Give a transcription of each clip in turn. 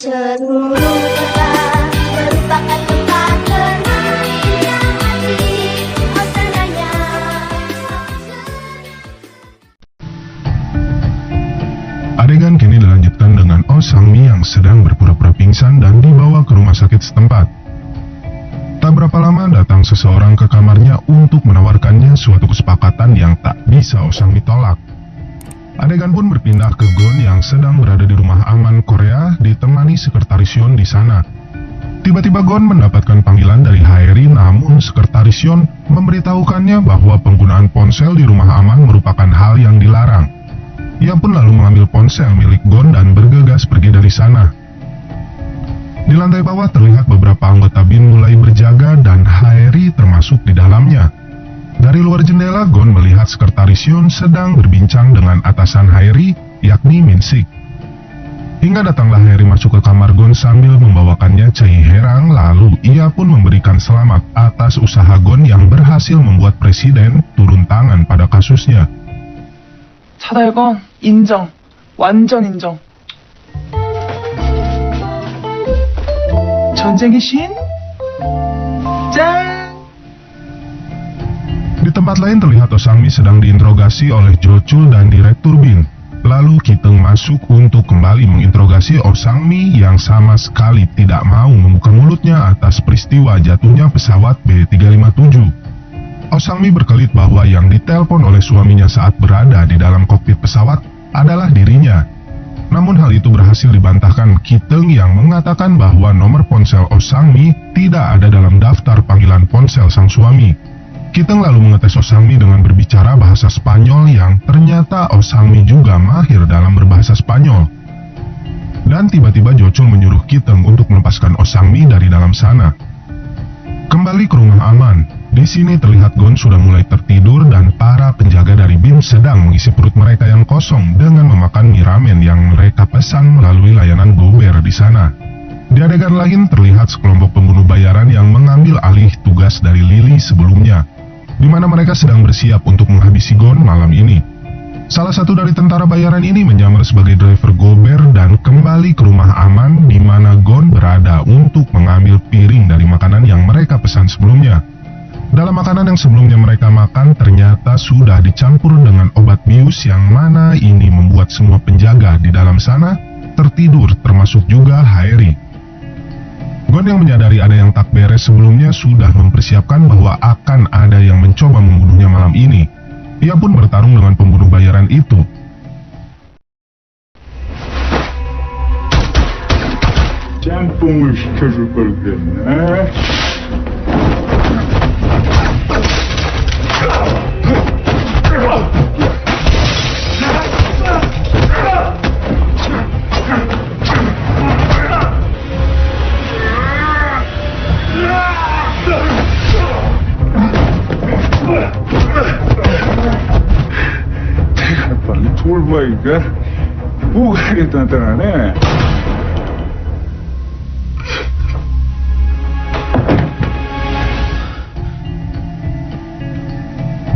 Seluruh kota merupakan tempat bermain yang asik. Oh senangnya. Adegan kini dilanjutkan dengan Oh Sang-mi yang sedang berpura-pura pingsan dan dibawa ke rumah sakit setempat. Tak berapa lama datang seseorang ke kamarnya untuk menawarkannya suatu kesepakatan yang tak bisa Oh Sang-mi tolak. Adegan pun berpindah ke Gon yang sedang berada di rumah aman Korea ditemani sekretaris Yeon di sana. Tiba-tiba Gon mendapatkan panggilan dari Haeri, namun sekretaris Yeon memberitahukannya bahwa penggunaan ponsel di rumah aman merupakan hal yang dilarang. Ia pun lalu mengambil ponsel milik Gon dan bergegas pergi dari sana. Di lantai bawah terlihat beberapa anggota BIN mulai berjaga dan Haeri termasuk di dalamnya. Dari luar jendela, Gon melihat sekretaris Yeon sedang berbincang dengan atasan Haeri, yakni Min-sik. Hingga datanglah Haeri masuk ke kamar Gon sambil membawakannya cai herang, lalu ia pun memberikan selamat atas usaha Gon yang berhasil membuat presiden turun tangan pada kasusnya. 차달건 인정. 완전 인정. 전쟁의 신? 짠! Di tempat lain terlihat Oh Sang-mi sedang diinterogasi oleh Jo Chul dan Direktur BIN. Lalu Ki-teung masuk untuk kembali menginterogasi Oh Sang-mi yang sama sekali tidak mau membuka mulutnya atas peristiwa jatuhnya pesawat B357. Oh Sang-mi berkelit bahwa yang ditelepon oleh suaminya saat berada di dalam kokpit pesawat adalah dirinya. Namun hal itu berhasil dibantahkan Ki-teung yang mengatakan bahwa nomor ponsel Oh Sang-mi tidak ada dalam daftar panggilan ponsel sang suami. Ki-teung lalu mengetes Oh Sang-mi dengan berbicara bahasa Spanyol yang ternyata Oh Sang-mi juga mahir dalam berbahasa Spanyol. Dan tiba-tiba Jo Chul menyuruh Ki-teung untuk melepaskan Oh Sang-mi dari dalam sana. Kembali ke rumah aman. Di sini terlihat Gon sudah mulai tertidur dan para penjaga dari BIM sedang mengisi perut mereka yang kosong dengan memakan mie ramen yang mereka pesan melalui layanan Gober di sana. Di adegan lain terlihat sekelompok pembunuh bayaran yang mengambil alih tugas dari Lily sebelumnya, di mana mereka sedang bersiap untuk menghabisi Gon malam ini. Salah satu dari tentara bayaran ini menyamar sebagai driver Gober dan kembali ke rumah aman di mana Gon berada untuk mengambil piring dari makanan yang mereka pesan sebelumnya. Dalam makanan yang sebelumnya mereka makan ternyata sudah dicampur dengan obat bius yang mana ini membuat semua penjaga di dalam sana tertidur termasuk juga Haeri. Gon yang menyadari ada yang tak beres sebelumnya sudah mempersiapkan bahwa akan ada yang mencoba membunuhnya malam ini. Ia pun bertarung dengan pembunuh bayaran itu. 짬뽕을 시켜줄 걸 그랬나? 내가 빨리 돌봐니까 뭐가 단단하네.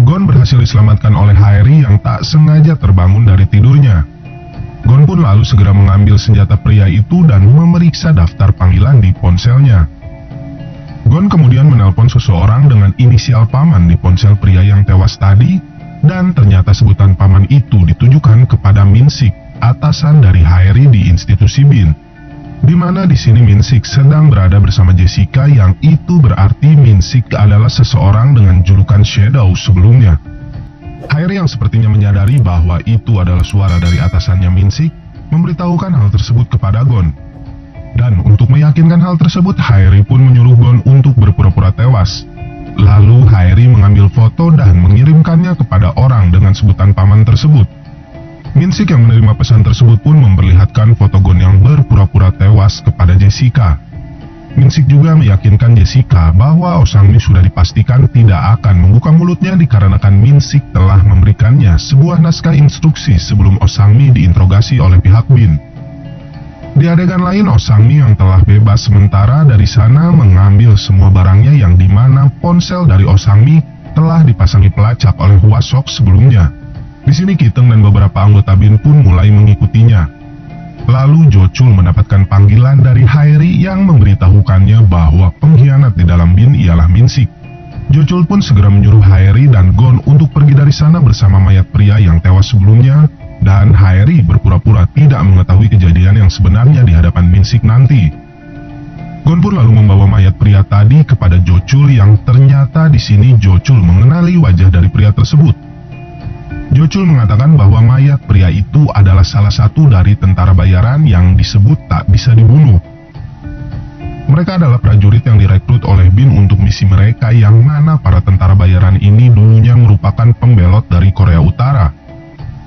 Gon berhasil diselamatkan oleh Haeri yang tak sengaja terbangun dari tidurnya. Gon pun lalu segera mengambil senjata pria itu dan memeriksa daftar panggilan di ponselnya. Gon kemudian menelpon seseorang dengan inisial paman di ponsel pria yang tewas tadi, dan ternyata sebutan paman itu ditujukan kepada Min-sik, atasan dari Haeri di institusi BIN. Di mana di sini Min-sik sedang berada bersama Jessica yang itu berarti Min-sik adalah seseorang dengan julukan Shadow sebelumnya. Haeri yang sepertinya menyadari bahwa itu adalah suara dari atasannya Min-sik memberitahukan hal tersebut kepada Gon. Dan untuk meyakinkan hal tersebut, Haeri pun menyuruh Gon untuk berpura-pura tewas. Lalu Haeri mengambil foto dan mengirimkannya kepada orang dengan sebutan paman tersebut. Min-sik yang menerima pesan tersebut pun memperlihatkan foto Gon yang berpura-pura tewas kepada Jessica. Min-sik juga meyakinkan Jessica bahwa Oh Sang-mi sudah dipastikan tidak akan membuka mulutnya dikarenakan Min-sik telah memberikannya sebuah naskah instruksi sebelum Oh Sang-mi diinterogasi oleh pihak BIN. Di adegan lain, Oh Sang-mi yang telah bebas sementara dari sana mengambil semua barangnya yang dimana ponsel dari Oh Sang-mi telah dipasangi pelacak oleh Hwasok sebelumnya. Di sini Ki-teung dan beberapa anggota BIN pun mulai mengikutinya. Lalu Jocul mendapatkan panggilan dari Hairi yang memberitahukannya bahwa pengkhianat di dalam Bin ialah Minsik. Jocul pun segera menyuruh Hairi dan Gon untuk pergi dari sana bersama mayat pria yang tewas sebelumnya, dan Hairi berpura-pura tidak mengetahui kejadian yang sebenarnya di hadapan Minsik nanti. Gon pun lalu membawa mayat pria tadi kepada Jocul yang ternyata di sini Jocul mengenali wajah dari pria tersebut. Jocul mengatakan bahwa mayat pria itu adalah salah satu dari tentara bayaran yang disebut tak bisa dibunuh. Mereka adalah prajurit yang direkrut oleh Bin untuk misi mereka, yang mana para tentara bayaran ini dulunya merupakan pembelot dari Korea Utara.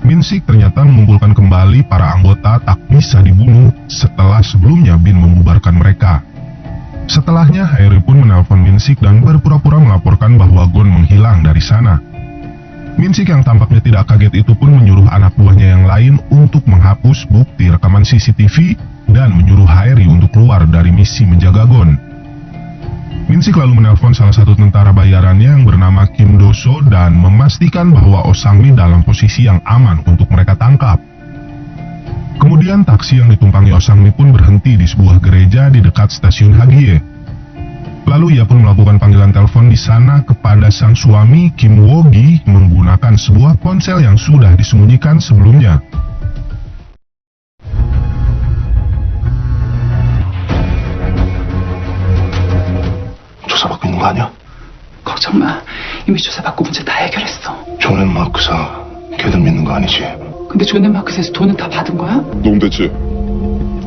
Minsik ternyata mengumpulkan kembali para anggota tak bisa dibunuh setelah sebelumnya Bin membubarkan mereka. Setelahnya Hairi pun menelpon Minsik dan berpura-pura melaporkan bahwa Gon menghilang dari sana. Minsik yang tampaknya tidak kaget itu pun menyuruh anak buahnya yang lain untuk menghapus bukti rekaman CCTV dan menyuruh Hairi untuk keluar dari misi menjaga Gon. Minsik lalu menelpon salah satu tentara bayarannya yang bernama Kim Do-so dan memastikan bahwa Oh Sang-mi dalam posisi yang aman untuk mereka tangkap. Kemudian taksi yang ditumpangi Oh Sang-mi pun berhenti di sebuah gereja di dekat stasiun Hagie. Lalu ia pun melakukan panggilan telepon di sana kepada sang suami Kim Wo-gi menggunakan sebuah ponsel yang sudah disembunyikan sebelumnya. 조사받고 있는 거 아니야? 걱정 마. 이미 조사받고 문제 다 해결했어. 존앤 마크사 걔들 믿는 거 아니지? 근데 존앤마켓에서 돈은 다 받은 거야? 놈 대체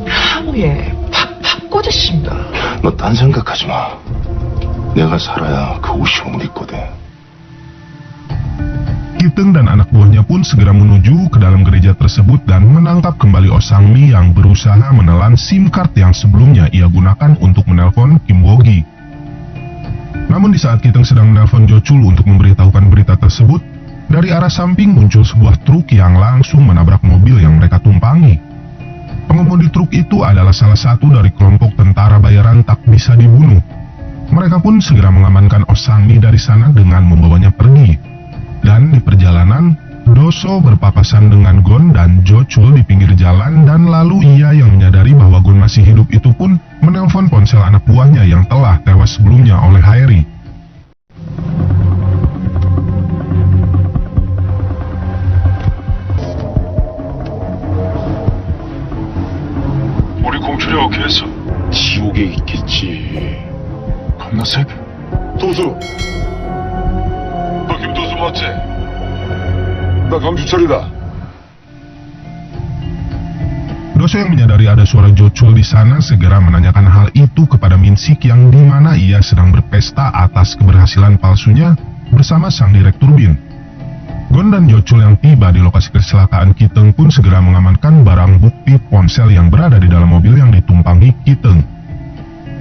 하루에 팍팍 꽂으신다. 너 딴 생각하지 마. 내가 살아야 그 옷이 우리 거든. Kiteng dan anak buahnya pun segera menuju ke dalam gereja tersebut dan menangkap kembali Oh Sang-mi yang berusaha menelan SIM card yang sebelumnya ia gunakan untuk menelpon Kim Wo-gi. Namun di saat Kiteng sedang menelpon Jocul untuk memberitahukan berita tersebut, dari arah samping muncul sebuah truk yang langsung menabrak mobil yang mereka tumpangi. Pengemudi truk itu adalah salah satu dari kelompok tentara bayaran tak bisa dibunuh. Mereka pun segera mengamankan Oh Sang-mi dari sana dengan membawanya pergi. Dan di perjalanan, Do-so berpapasan dengan Gon dan Jocul di pinggir jalan, dan lalu ia yang menyadari bahwa Gon masih hidup itu pun menelpon ponsel anak buahnya yang telah tewas sebelumnya oleh Hairi. 우리 공출이 어떻게 했어? 지옥에 있겠지. 겁나 세게. 도수 너 김도수 맞지? 나 강주철이다. Do-so yang menyadari ada suara Jocul di sana segera menanyakan hal itu kepada Minsik yang dimana ia sedang berpesta atas keberhasilan palsunya bersama sang direktur Bin. Gon dan Jocul yang tiba di lokasi kecelakaan Kiteng pun segera mengamankan barang bukti ponsel yang berada di dalam mobil yang ditumpangi Kiteng.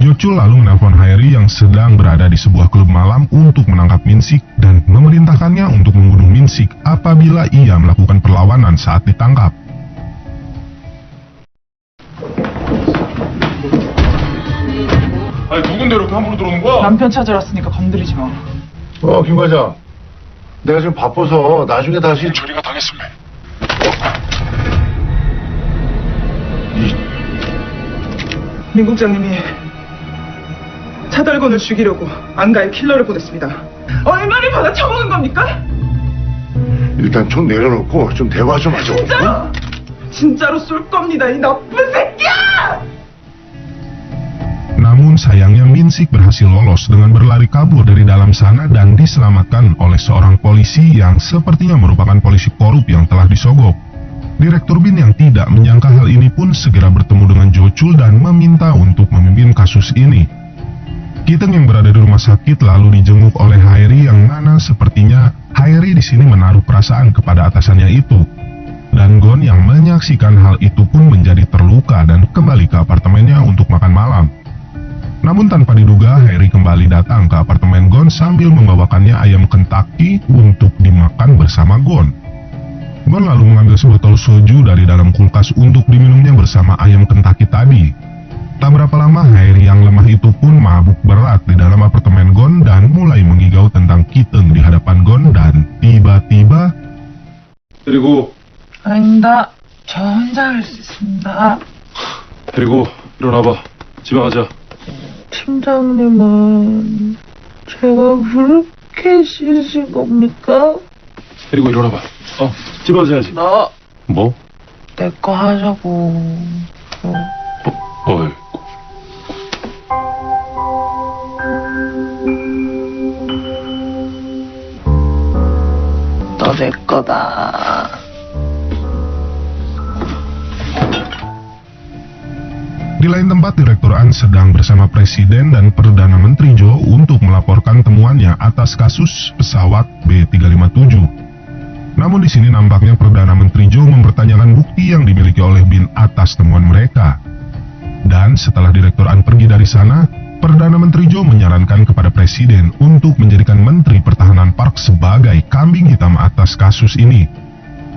Jocul lalu menelpon Hairi yang sedang berada di sebuah klub malam untuk menangkap Minsik dan memerintahkannya untuk membunuh Minsik apabila ia melakukan perlawanan saat ditangkap. 아니 누군데 이렇게 함부로 들어오는 거야? 남편 찾으러 왔으니까 건드리지 마. 김 과장. 내가 지금 바빠서 나중에 다시 처리가 당했습니다. 민 국장님이 차달건을 죽이려고 안가에 킬러를 보냈습니다. 얼마를 받아 처먹은 겁니까? 일단 총 내려놓고 좀 대화 좀 하자. 진짜로! 진짜로 쏠 겁니다, 이 나쁜 새끼야! Namun sayangnya Minsik berhasil lolos dengan berlari kabur dari dalam sana dan diselamatkan oleh seorang polisi yang sepertinya merupakan polisi korup yang telah disogok. Direktur Bin yang tidak menyangka hal ini pun segera bertemu dengan Jocul dan meminta untuk memimpin kasus ini. Kiteng yang berada di rumah sakit lalu dijenguk oleh Hairi yang mana sepertinya Hairi di sini menaruh perasaan kepada atasannya itu. Dan Gon yang menyaksikan hal itu pun menjadi terluka dan kembali ke apartemennya untuk makan malam. Namun tanpa diduga, Hairi kembali datang ke apartemen Gon sambil membawakannya ayam Kentucky untuk dimakan bersama Gon. Gon lalu mengambil sebotol soju dari dalam kulkas untuk diminumnya bersama ayam Kentucky tadi. Tak berapa lama, Hairi yang lemah itu pun mabuk berat di dalam apartemen Gon dan mulai mengigau tentang Kiteng di hadapan Gon dan tiba-tiba... 그리고 아닙니다. 저 혼자 할 수 있습니다. 데리고 일어나봐. 집에 가자. 팀장님은 제가 그렇게 싫으신 겁니까? 데리고 일어나봐. 집에 가자 해야지. 나 뭐? 내 거 하자고. 어이. 너 내 거다. Di lain tempat, Direktur An sedang bersama Presiden dan Perdana Menteri Joe untuk melaporkan temuannya atas kasus pesawat B357. Namun di sini nampaknya Perdana Menteri Joe mempertanyakan bukti yang dimiliki oleh Bin atas temuan mereka. Dan setelah Direktur An pergi dari sana, Perdana Menteri Joe menyarankan kepada Presiden untuk menjadikan Menteri Pertahanan Park sebagai kambing hitam atas kasus ini.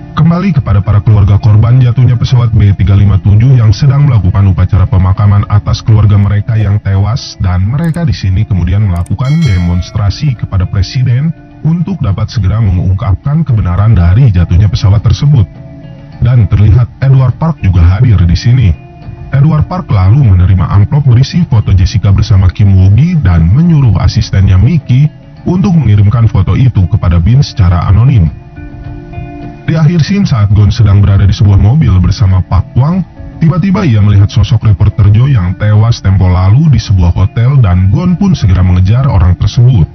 Kembali kepada para keluarga korban jatuhnya pesawat B357 yang sedang melakukan upacara pemakaman atas keluarga mereka yang tewas, dan mereka di sini kemudian melakukan demonstrasi kepada Presiden untuk dapat segera mengungkapkan kebenaran dari jatuhnya pesawat tersebut. Dan terlihat Edward Park juga hadir di sini. Edward Park lalu menerima amplop berisi foto Jessica bersama Kim Woo-gi dan menyuruh asistennya Mickey untuk mengirimkan foto itu kepada Bin secara anonim. Di akhir scene saat Gon sedang berada di sebuah mobil bersama Pak Wang, tiba-tiba ia melihat sosok reporter Joe yang tewas tempo lalu di sebuah hotel dan Gon pun segera mengejar orang tersebut.